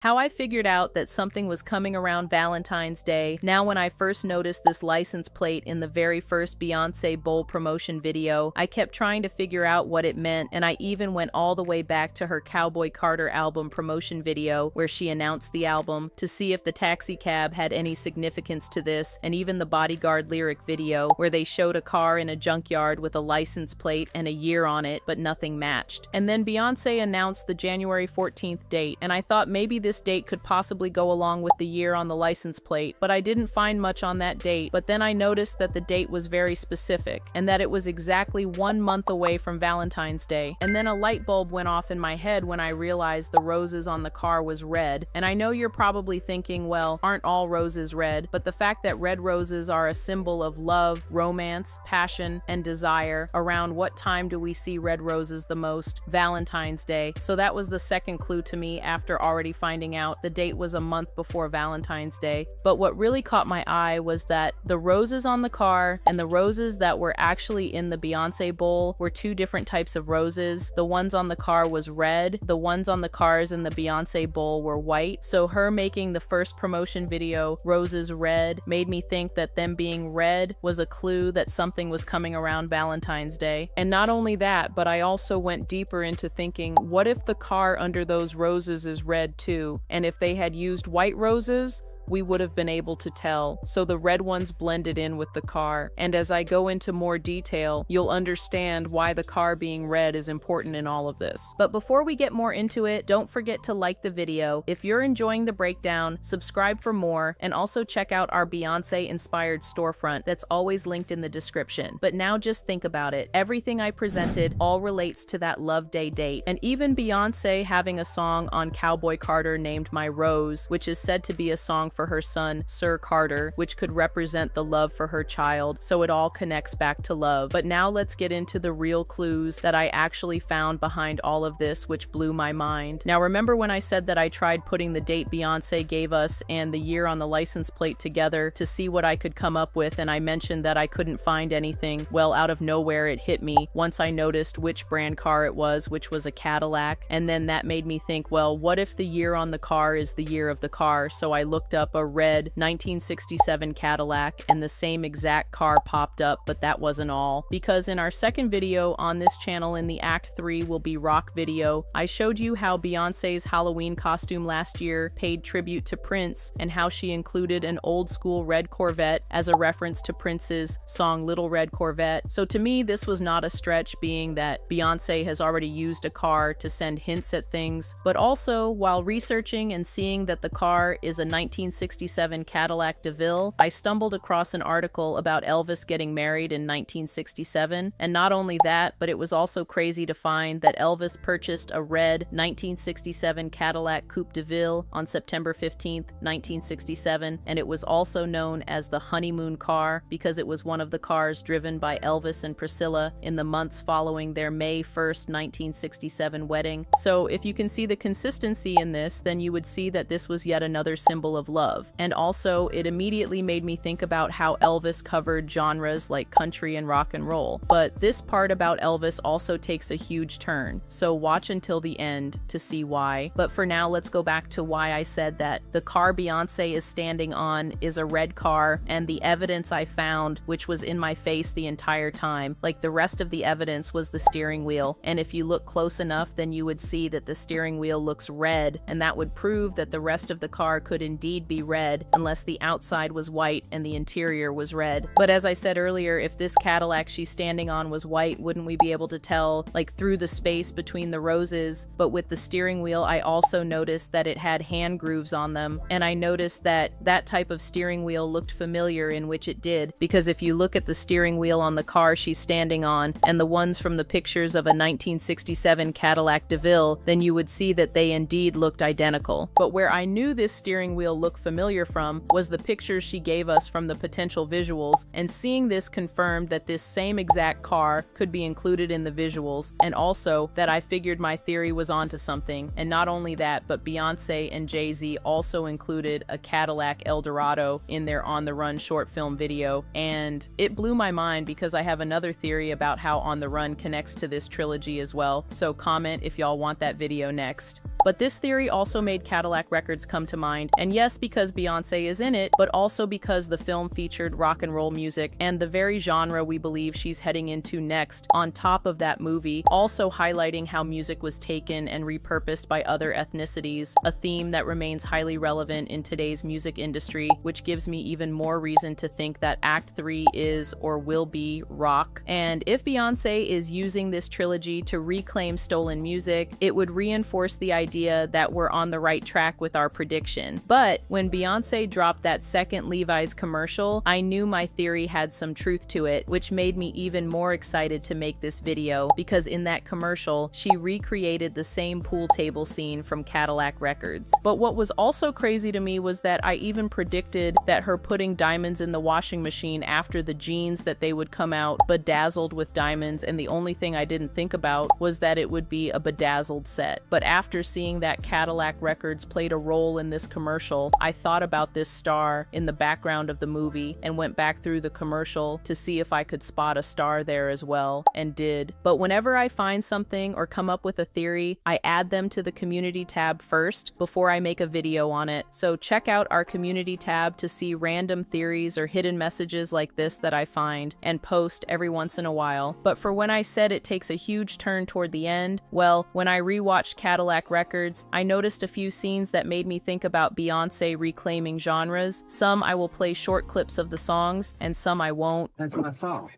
How I figured out that something was coming around Valentine's Day. Now, when I first noticed this license plate in the very first Beyoncé Bowl promotion video, I kept trying to figure out what it meant, and I even went all the way back to her Cowboy Carter album promotion video where she announced the album to see if the taxi cab had any significance to this, and even the Bodyguard lyric video where they showed a car in a junkyard with a license plate and a year on it, but nothing matched. And then Beyoncé announced the January 14th date, and I thought maybe this date could possibly go along with the year on the license plate, but I didn't find much on that date. But then I noticed that the date was very specific, and that it was exactly 1 month away from Valentine's Day. And then a light bulb went off in my head when I realized the roses on the car was red. And I know you're probably thinking, well, aren't all roses red? But the fact that red roses are a symbol of love, romance, passion, and desire. Around what time do we see red roses the most? Valentine's Day. So that was the second clue to me after already finding out the date was a month before Valentine's Day. But what really caught my eye was that the roses on the car and the roses that were actually in the Beyoncé bowl were two different types of roses. The ones on the car was red, the ones on the cars in the Beyoncé bowl were white. So her making the first promotion video roses red made me think that them being red was a clue that something was coming around Valentine's Day. And not only that, but I also went deeper into thinking, what if the car under those roses is red too? And if they had used white roses, we would have been able to tell. So the red ones blended in with the car. And as I go into more detail, you'll understand why the car being red is important in all of this. But before we get more into it, don't forget to like the video. If you're enjoying the breakdown, subscribe for more, and also check out our Beyoncé-inspired storefront that's always linked in the description. But now just think about it. Everything I presented all relates to that Love Day date. And even Beyoncé having a song on Cowboy Carter named My Rose, which is said to be a song for her son, Sir Carter, which could represent the love for her child, so it all connects back to love. But now let's get into the real clues that I actually found behind all of this, which blew my mind. Now remember when I said that I tried putting the date Beyoncé gave us and the year on the license plate together to see what I could come up with, and I mentioned that I couldn't find anything? Well, out of nowhere it hit me once I noticed which brand car it was, which was a Cadillac, and then that made me think, well, what if the year on the car is the year of the car? So I looked up a red 1967 Cadillac, and the same exact car popped up, but that wasn't all. Because in our second video on this channel in the Act 3 Will Be Rock video, I showed you how Beyoncé's Halloween costume last year paid tribute to Prince, and how she included an old school red Corvette as a reference to Prince's song Little Red Corvette. So to me, this was not a stretch, being that Beyoncé has already used a car to send hints at things. But also, while researching and seeing that the car is a 1967 Cadillac DeVille, I stumbled across an article about Elvis getting married in 1967. And not only that, but it was also crazy to find that Elvis purchased a red 1967 Cadillac Coupe DeVille on September 15th, 1967, and it was also known as the honeymoon car because it was one of the cars driven by Elvis and Priscilla in the months following their May 1st, 1967 wedding. So if you can see the consistency in this, then you would see that this was yet another symbol of love. And also, it immediately made me think about how Elvis covered genres like country and rock and roll. But this part about Elvis also takes a huge turn, so watch until the end to see why. But for now, let's go back to why I said that the car Beyoncé is standing on is a red car, and the evidence I found, which was in my face the entire time, like the rest of the evidence, was the steering wheel. And if you look close enough, then you would see that the steering wheel looks red, and that would prove that the rest of the car could indeed be red, unless the outside was white and the interior was red. But as I said earlier, if this Cadillac she's standing on was white, wouldn't we be able to tell, like, through the space between the roses? But with the steering wheel, I also noticed that it had hand grooves on them, and I noticed that that type of steering wheel looked familiar, in which it did, because if you look at the steering wheel on the car she's standing on and the ones from the pictures of a 1967 Cadillac DeVille, then you would see that they indeed looked identical. But where I knew this steering wheel looked familiar from was the pictures she gave us from the potential visuals, and seeing this confirmed that this same exact car could be included in the visuals, and also that I figured my theory was onto something. And not only that, but Beyoncé and Jay-Z also included a Cadillac Eldorado in their On the Run short film video, and it blew my mind because I have another theory about how On the Run connects to this trilogy as well, so comment if y'all want that video next. But this theory also made Cadillac Records come to mind, and yes, because Beyoncé is in it, but also because the film featured rock and roll music and the very genre we believe she's heading into next, on top of that movie, also highlighting how music was taken and repurposed by other ethnicities, a theme that remains highly relevant in today's music industry, which gives me even more reason to think that Act 3 is or will be rock. And if Beyoncé is using this trilogy to reclaim stolen music, it would reinforce the idea that we're on the right track with our prediction. But when Beyoncé dropped that second Levi's commercial, I knew my theory had some truth to it, which made me even more excited to make this video, because in that commercial, she recreated the same pool table scene from Cadillac Records. But what was also crazy to me was that I even predicted that her putting diamonds in the washing machine after the jeans, that they would come out bedazzled with diamonds, and the only thing I didn't think about was that it would be a bedazzled set. But after seeing that Cadillac Records played a role in this commercial, I thought about this star in the background of the movie and went back through the commercial to see if I could spot a star there as well, and did. But whenever I find something or come up with a theory, I add them to the community tab first before I make a video on it. So check out our community tab to see random theories or hidden messages like this that I find and post every once in a while. But for when I said it takes a huge turn toward the end, well, when I rewatched Cadillac Records, I noticed a few scenes that made me think about Beyoncé reclaiming genres. Some I will play short clips of the songs, and some I won't. That's my song.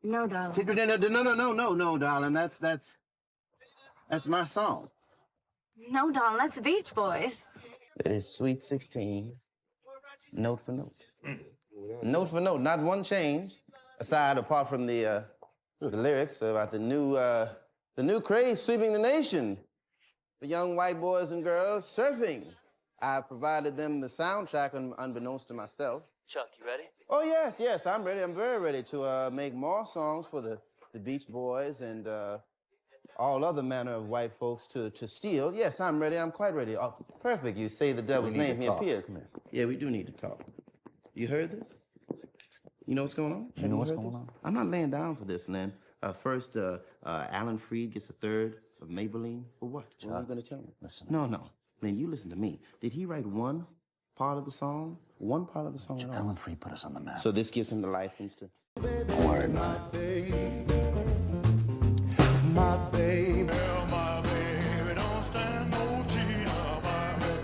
No, darling. No, darling. That's my song. No, darling, that's the Beach Boys. It is Sweet 16, note for note. Note for note, not one change, aside apart from the lyrics about the new craze sweeping the nation. The young white boys and girls surfing. I provided them the soundtrack unbeknownst to myself. Chuck, you ready? Oh, yes, I'm ready. I'm very ready to make more songs for the Beach Boys and all other manner of white folks to steal. Yes, I'm ready. I'm quite ready. Oh, perfect. You say the devil's name, he appears. Yeah, we do need to talk. You heard this? You know what's going on? You know what's going on? I'm not laying down for this, Lynn. First, Alan Freed gets a third of Maybelline. For what? Chuck, what are you going to tell me? Listen. No. Lynn, you listen to me. Did he write one part of the song? One part of the song at all? Alan Freed put us on the map. So this gives him the license to... Don't worry about it. My baby, don't stand no cheater, my baby.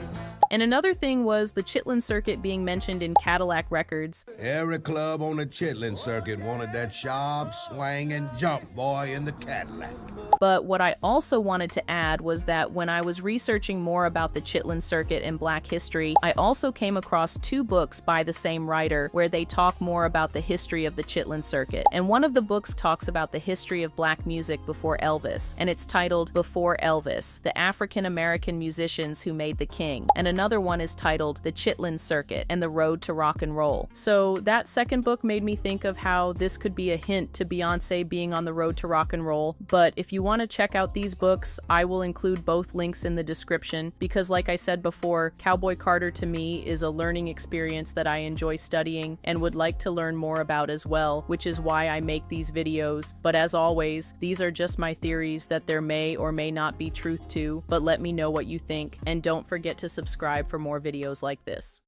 And another thing was the Chitlin circuit being mentioned in Cadillac Records. Every club on the Chitlin circuit wanted that sharp, swing, and jump boy in the Cadillac. But what I also wanted to add was that when I was researching more about the Chitlin circuit and Black history, I also came across 2 books by the same writer where they talk more about the history of the Chitlin circuit. And one of the books talks about the history of Black music before Elvis, and it's titled Before Elvis, the African American musicians who made the king. And another one is titled The Chitlin Circuit and the Road to Rock and Roll. So that second book made me think of how this could be a hint to Beyoncé being on the road to rock and roll. But if you want to check out these books, I will include both links in the description, because like I said before, Cowboy Carter to me is a learning experience that I enjoy studying and would like to learn more about as well, which is why I make these videos. But as always, these are just my theories that there may or may not be truth to, but let me know what you think, and don't forget to subscribe for more videos like this.